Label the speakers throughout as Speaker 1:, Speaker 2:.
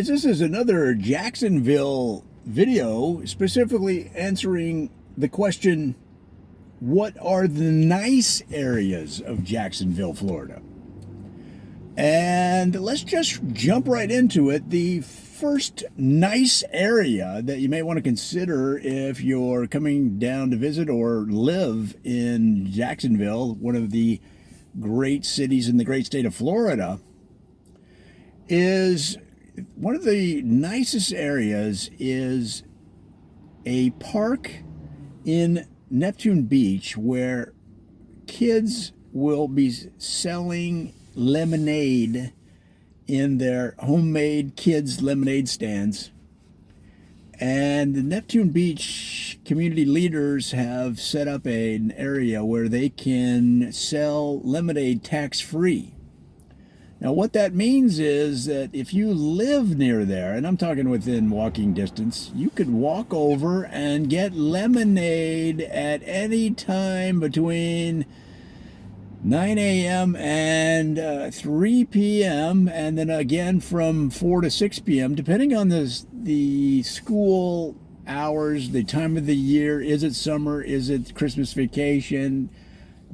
Speaker 1: Guys, this is another Jacksonville video specifically answering the question, what are the nice areas of Jacksonville, Florida? And let's just jump right into it. The first nice area that you may want to consider if you're coming down to visit or live in Jacksonville, one of the great cities in the great state of Florida, is one of the nicest areas is a park in Neptune Beach where kids will be selling lemonade in their homemade kids lemonade stands. And the Neptune Beach community leaders have set up an area where they can sell lemonade tax-free. Now, what that means is that if you live near there, and I'm talking within walking distance, you could walk over and get lemonade at any time between 9 a.m. and 3 p.m., and then again from 4 to 6 p.m., depending on the school hours, the time of the year. Is it summer? Is it Christmas vacation?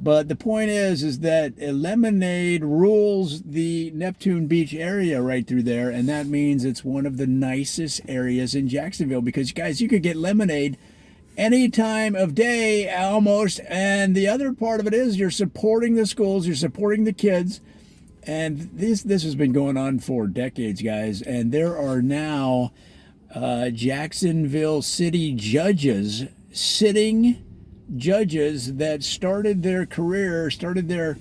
Speaker 1: But the point is that lemonade rules the Neptune Beach area right through there, and that means it's one of the nicest areas in Jacksonville because, guys, you could get lemonade any time of day almost, and the other part of it is you're supporting the schools, you're supporting the kids, and this has been going on for decades, guys, and there are now Jacksonville city judges that started their career, started their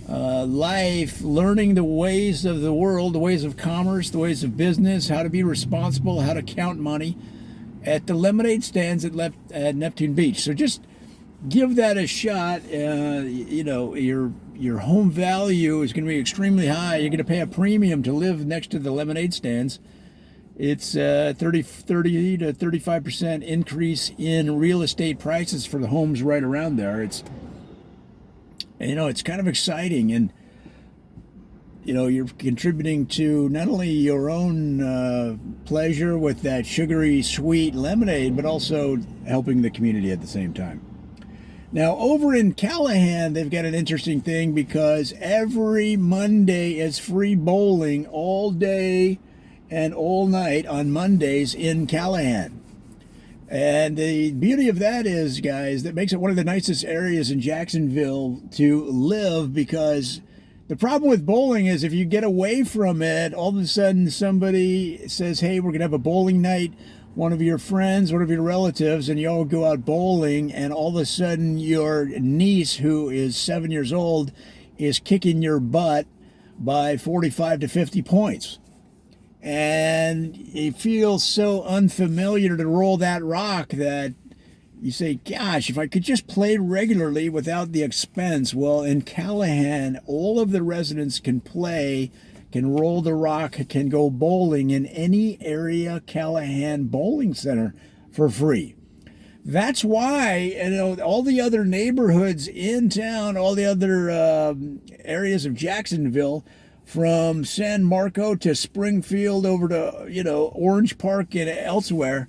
Speaker 1: life learning the ways of the world, the ways of commerce, the ways of business, how to be responsible, how to count money at the lemonade stands at Neptune Beach. So just give that a shot. Your home value is going to be extremely high. You're going to pay a premium to live next to the lemonade stands. It's 30 to 35% increase in real estate prices for the homes right around there. It's kind of exciting, and you're contributing to not only your own pleasure with that sugary sweet lemonade, but also helping the community at the same time. Now, over in Callahan, they've got an interesting thing because every Monday is free bowling all day and all night on Mondays in Callahan. And the beauty of that is, guys, that makes it one of the nicest areas in Jacksonville to live, because the problem with bowling is if you get away from it, all of a sudden somebody says, hey, we're going to have a bowling night, one of your friends, one of your relatives, and you all go out bowling, and all of a sudden your niece, who is 7 years old, is kicking your butt by 45 to 50 points. And it feels so unfamiliar to roll that rock that you say, gosh, if I could just play regularly without the expense. Well, in Callahan, all of the residents can play, can roll the rock, can go bowling in any area Callahan bowling center for free. That's why, all the other neighborhoods in town, all the other areas of Jacksonville, from San Marco to Springfield over to, Orange Park and elsewhere,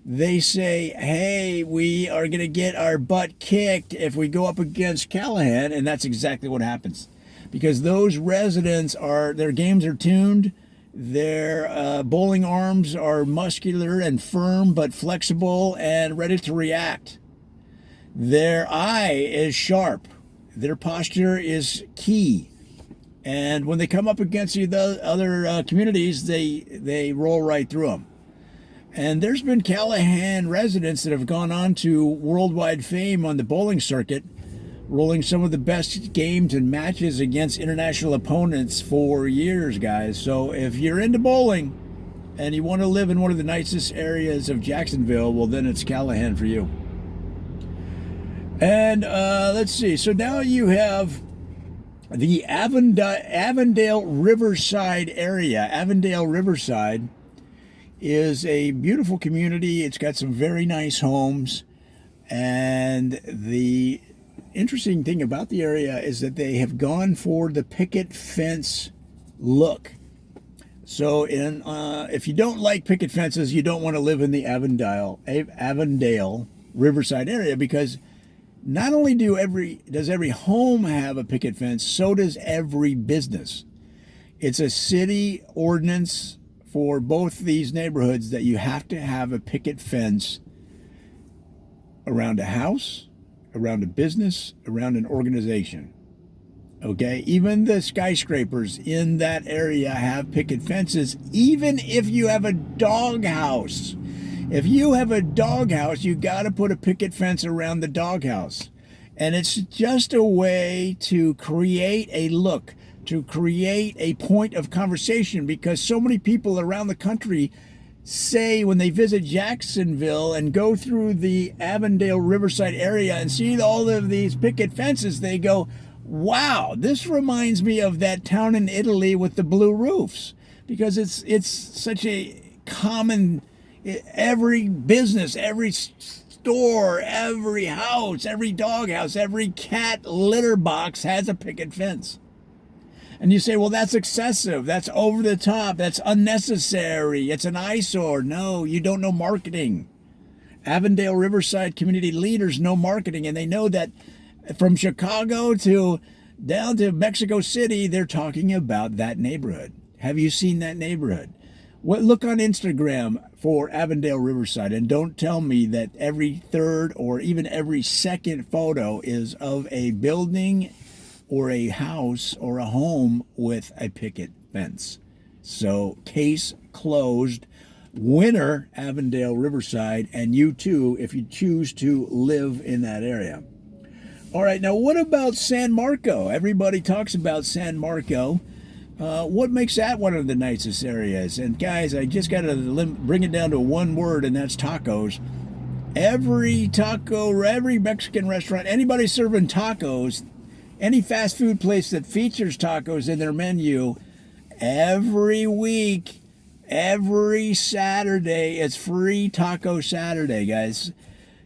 Speaker 1: they say, hey, we are going to get our butt kicked if we go up against Callahan. And that's exactly what happens, because those residents their games are tuned. Their bowling arms are muscular and firm, but flexible and ready to react. Their eye is sharp. Their posture is key. And when they come up against the other communities, they roll right through them. And there's been Callahan residents that have gone on to worldwide fame on the bowling circuit, rolling some of the best games and matches against international opponents for years, guys. So if you're into bowling and you want to live in one of the nicest areas of Jacksonville, well, then it's Callahan for you. And let's see. So now you have the Avondale Riverside area. Avondale Riverside is a beautiful community. It's got some very nice homes. And the interesting thing about the area is that they have gone for the picket fence look. So, if you don't like picket fences, you don't want to live in the Avondale Riverside area, because not only does every home have a picket fence, so does every business. It's a city ordinance for both these neighborhoods that you have to have a picket fence around a house, around a business, around an organization. Okay, even the skyscrapers in that area have picket fences, even if you have a doghouse. If you have a doghouse, you got to put a picket fence around the doghouse. And it's just a way to create a look, to create a point of conversation, because so many people around the country say when they visit Jacksonville and go through the Avondale Riverside area and see all of these picket fences, they go, wow, this reminds me of that town in Italy with the blue roofs, because it's such a common, every business, every store, every house, every doghouse, every cat litter box has a picket fence. And you say, well, that's excessive, that's over the top, that's unnecessary, it's an eyesore. No, you don't know marketing. Avondale Riverside community leaders know marketing, and they know that from Chicago to down to Mexico City, they're talking about that neighborhood. Have you seen that neighborhood? Look on Instagram for Avondale Riverside, and don't tell me that every third or even every second photo is of a building or a house or a home with a picket fence. So, case closed. Winner, Avondale Riverside, and you too, if you choose to live in that area. All right, now what about San Marco? Everybody talks about San Marco. What makes that one of the nicest areas? And guys, I just got to bring it down to one word, and that's tacos. Every Mexican restaurant, anybody serving tacos, any fast food place that features tacos in their menu, every week, every Saturday, it's free Taco Saturday, guys.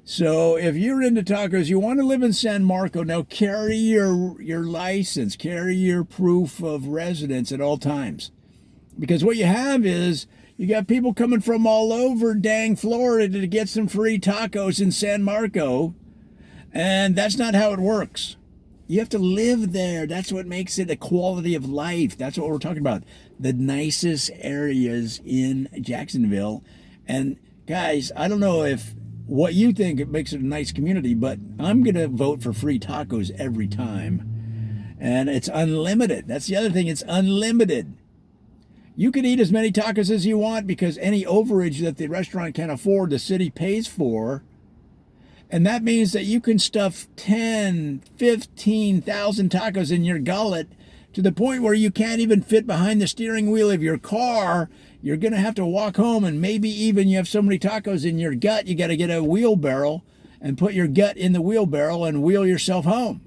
Speaker 1: So if you're into tacos, you want to live in San Marco, now carry your license, carry your proof of residence at all times. Because what you have is, you got people coming from all over dang Florida to get some free tacos in San Marco, and that's not how it works. You have to live there. That's what makes it a quality of life. That's what we're talking about. The nicest areas in Jacksonville. And guys, I don't know if what you think it makes it a nice community, but I'm going to vote for free tacos every time. And it's unlimited. That's the other thing. It's unlimited. You can eat as many tacos as you want, because any overage that the restaurant can afford, the city pays for. And that means that you can stuff 10, 15,000 tacos in your gullet, to the point where you can't even fit behind the steering wheel of your car. You're going to have to walk home, and maybe even you have so many tacos in your gut, you got to get a wheelbarrow and put your gut in the wheelbarrow and wheel yourself home.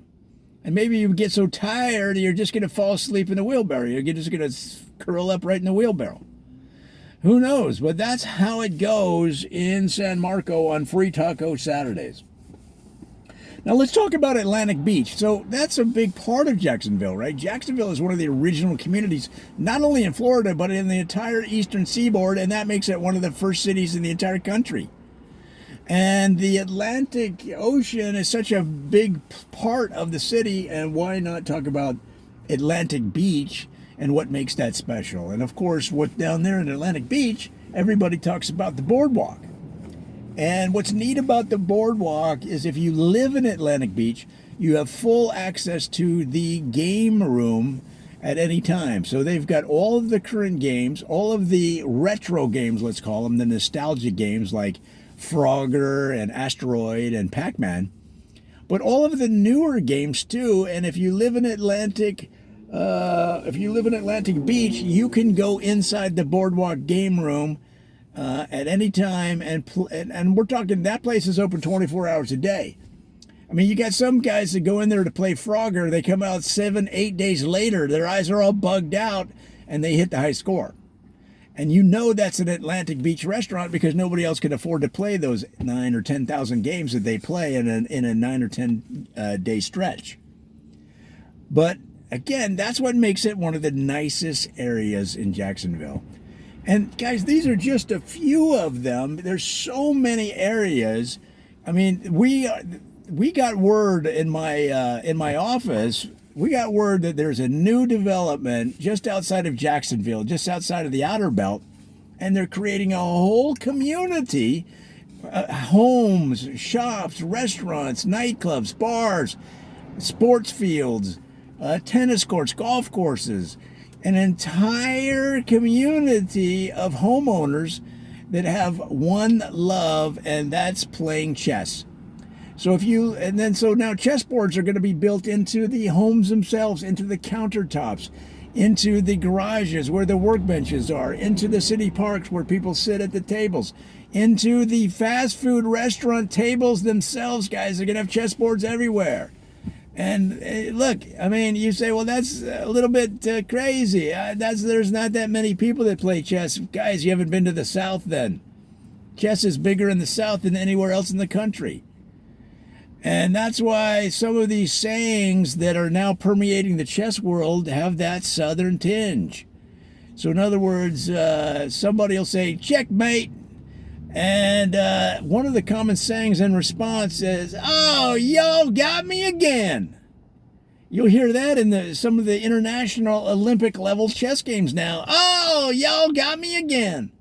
Speaker 1: And maybe you get so tired, you're just going to fall asleep in the wheelbarrow. You're just going to curl up right in the wheelbarrow. Who knows? But that's how it goes in San Marco on free Taco Saturdays. Now let's talk about Atlantic Beach. So that's a big part of Jacksonville, right? Jacksonville is one of the original communities, not only in Florida, but in the entire eastern seaboard, and that makes it one of the first cities in the entire country. And the Atlantic Ocean is such a big part of the city, and why not talk about Atlantic Beach and what makes that special? And of course, what's down there in Atlantic Beach, everybody talks about the boardwalk. And what's neat about the boardwalk is, if you live in Atlantic Beach, you have full access to the game room at any time. So they've got all of the current games, all of the retro games, let's call them, the nostalgia games like Frogger and Asteroid and Pac-Man, but all of the newer games too. And if you live in Atlantic Beach, you can go inside the boardwalk game room at any time, and we're talking, that place is open 24 hours a day. I mean, you got some guys that go in there to play Frogger, they come out 7-8 days later, their eyes are all bugged out, and they hit the high score. And you know that's an Atlantic Beach restaurant, because nobody else can afford to play those 9 or 10,000 games that they play in a 9 or 10 day stretch. But again, that's what makes it one of the nicest areas in Jacksonville. And guys, these are just a few of them. There's so many areas. I mean, we got word in my office. We got word that there's a new development just outside of Jacksonville, just outside of the Outer Belt, and they're creating a whole community, homes, shops, restaurants, nightclubs, bars, sports fields, tennis courts, golf courses, an entire community of homeowners that have one love, and that's playing chess. So now chessboards are going to be built into the homes themselves, into the countertops, into the garages where the workbenches are, into the city parks where people sit at the tables, into the fast food restaurant tables themselves. Guys, they're going to have chessboards everywhere. And look, I mean, you say, well, that's a little bit crazy. There's not that many people that play chess. Guys, you haven't been to the South then. Chess is bigger in the South than anywhere else in the country. And that's why some of these sayings that are now permeating the chess world have that Southern tinge. So in other words, somebody will say, checkmate. And one of the common sayings in response is, oh, y'all got me again. You'll hear that in some of the international Olympic level chess games now. Oh, y'all got me again.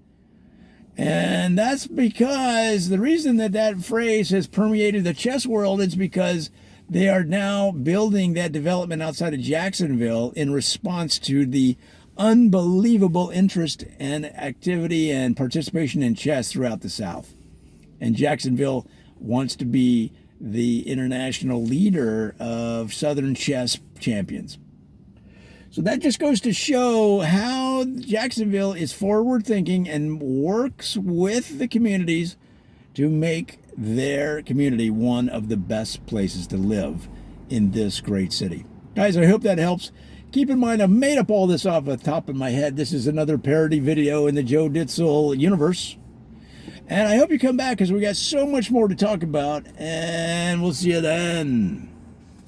Speaker 1: And that's because the reason that phrase has permeated the chess world is because they are now building that development outside of Jacksonville in response to the unbelievable interest and activity and participation in chess throughout the South. And Jacksonville wants to be the international leader of Southern chess champions. So that just goes to show how Jacksonville is forward thinking and works with the communities to make their community one of the best places to live in this great city. Guys, I hope that helps. Keep in mind, I made up all this off the top of my head. This is another parody video in the Joe Ditzel universe. And I hope you come back because we got so much more to talk about. And we'll see you then.